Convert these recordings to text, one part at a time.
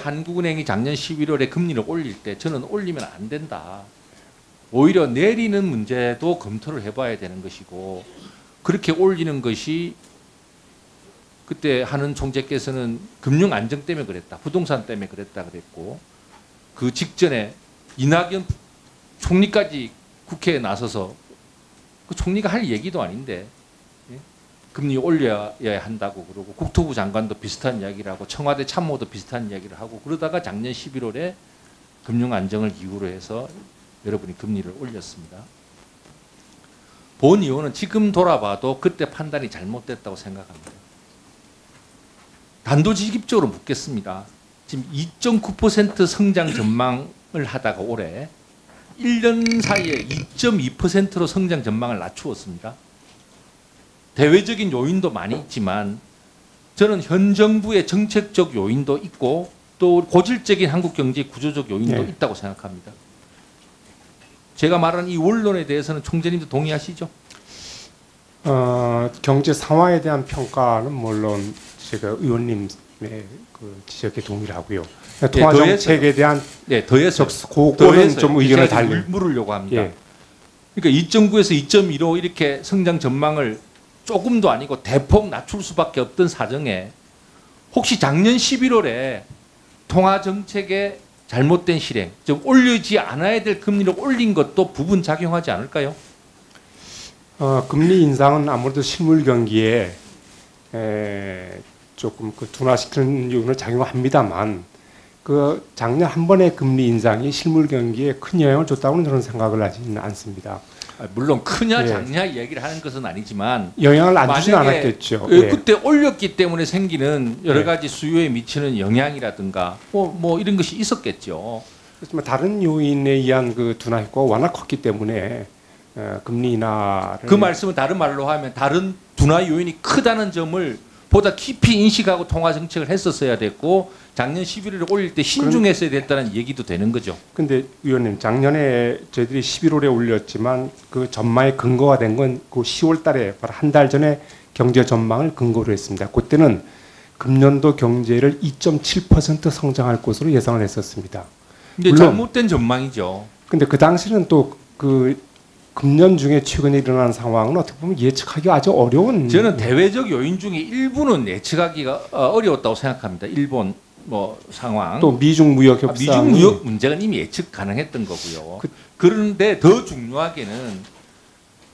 한국은행이 작년 11월에 금리를 올릴 때 저는 올리면 안 된다. 오히려 내리는 문제도 검토를 해봐야 되는 것이고 그렇게 올리는 것이 그때 하는 총재께서는 금융 안정 때문에 그랬다. 부동산 때문에 그랬다 그랬고 그 직전에 이낙연 총리까지 국회에 나서서 그 총리가 할 얘기도 아닌데 금리 올려야 한다고 그러고 국토부 장관도 비슷한 이야기를 하고 청와대 참모도 비슷한 이야기를 하고 그러다가 작년 11월에 금융 안정을 이유로 해서 여러분이 금리를 올렸습니다. 본 이유는 지금 돌아봐도 그때 판단이 잘못됐다고 생각합니다. 단도직입적으로 묻겠습니다. 지금 2.9% 성장 전망을 하다가 올해 1년 사이에 2.2%로 성장 전망을 낮추었습니다. 대외적인 요인도 많이 있지만 저는 현 정부의 정책적 요인도 있고 또 고질적인 한국 경제 구조적 요인도 있다고 생각합니다. 제가 말한 이 원론에 대해서는 총재님도 동의하시죠? 경제 상황에 대한 평가는 물론 제가 의원님의 그 지적에 동의를 하고요. 통화 정책에 대한 더해서 그거는 좀 의견을 달리 물으려고 합니다. 그러니까 2.9에서 2.2로 이렇게 성장 전망을 조금도 아니고 대폭 낮출 수밖에 없던 사정에 혹시 작년 11월에 통화 정책의 잘못된 실행, 즉 올리지 않아야 될 금리를 올린 것도 부분 작용하지 않을까요? 금리 인상은 아무래도 실물 경기에 조금 그 둔화시키는 요인을 작용합니다만 그 작년 한 번의 금리 인상이 실물 경기에 큰 영향을 줬다고는 저는 생각을 하지는 않습니다. 물론 크냐 작냐 이야기를 하는 것은 아니지만 영향을 안 주진 않았겠죠. 그때 올렸기 때문에 생기는 여러 가지 수요에 미치는 영향이라든가 뭐 이런 것이 있었겠죠. 그렇지만 다른 요인에 의한 그 둔화 효과가 워낙 컸기 때문에 금리 인하를 그 말씀은 다른 말로 하면 다른 둔화 요인이 크다는 점을 보다 깊이 인식하고 통화 정책을 했었어야 됐고 작년 11월에 올릴 때 신중했어야 됐다는 얘기도 되는 거죠. 근데 의원님 작년에 저희들이 11월에 올렸지만 그 전망의 근거가 된 건 그 10월 달에 바로 한 달 전에 경제 전망을 근거로 했습니다. 그때는 금년도 경제를 2.7% 성장할 것으로 예상을 했었습니다. 근데 잘못된 전망이죠. 근데 그 당시는 또 그 금년 중에 최근에 일어난 상황은 어떻게 보면 예측하기 아주 어려운. 저는 대외적 요인 중에 일부는 예측하기가 어려웠다고 생각합니다. 일본 뭐 상황. 또 미중 무역 협상. 미중 무역 문제는 이미 예측 가능했던 거고요. 그런데 더 중요하게는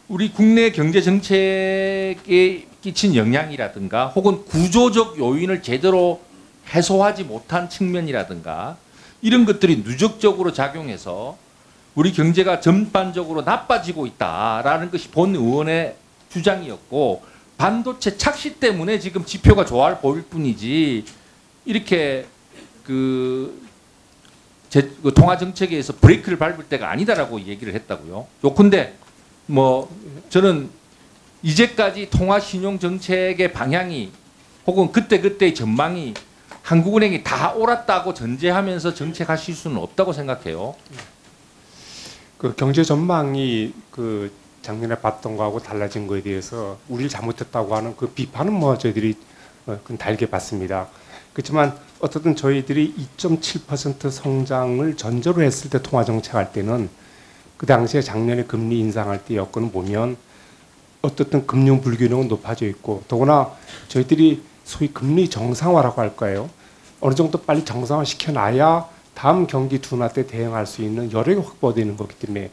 우리 국내 경제 정책에 끼친 영향이라든가 혹은 구조적 요인을 제대로 해소하지 못한 측면이라든가 이런 것들이 누적적으로 작용해서 우리 경제가 전반적으로 나빠지고 있다라는 것이 본 의원의 주장이었고 반도체 착시 때문에 지금 지표가 좋아 보일 뿐이지 이렇게 그 통화 정책에서 브레이크를 밟을 때가 아니다라고 얘기를 했다고요. 요컨대 뭐 저는 이제까지 통화 신용 정책의 방향이 혹은 그때그때의 전망이 한국은행이 다 옳았다고 전제하면서 정책하실 수는 없다고 생각해요. 그 경제 전망이 그 작년에 봤던 거하고 달라진 거에 대해서 우리를 잘못했다고 하는 그 비판은 뭐 저희들이 달게 봤습니다. 그렇지만 어떻든 저희들이 2.7% 성장을 전제로 했을 때 통화 정책할 때는 그 당시에 작년에 금리 인상할 때 여건을 보면 어떻든 금융 불균형은 높아져 있고 더구나 저희들이 소위 금리 정상화라고 할까요? 어느 정도 빨리 정상화 시켜놔야 다음 경기 둔화 때 대응할 수 있는 여력이 확보되는 거기 때문에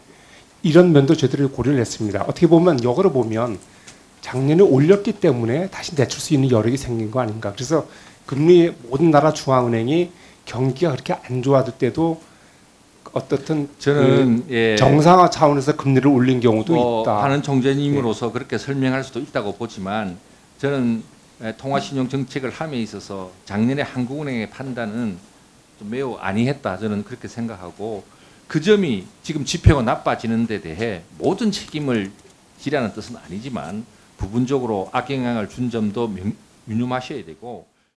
이런 면도 저희들이 고려를 했습니다. 어떻게 보면 역으로 보면 작년에 올렸기 때문에 다시 내줄 수 있는 여력이 생긴 거 아닌가. 그래서 금리 모든 나라 중앙은행이 경기가 그렇게 안 좋아질 때도 어떻든 저는 정상화 차원에서 금리를 올린 경우도 있다. 하는 총재님으로서 그렇게 설명할 수도 있다고 보지만 저는 통화신용 정책을 함에 있어서 작년에 한국은행의 판단은 좀 매우 안이했다. 저는 그렇게 생각하고 그 점이 지금 지표가 나빠지는 데 대해 모든 책임을 지라는 뜻은 아니지만 부분적으로 악영향을 준 점도 유념하셔야 되고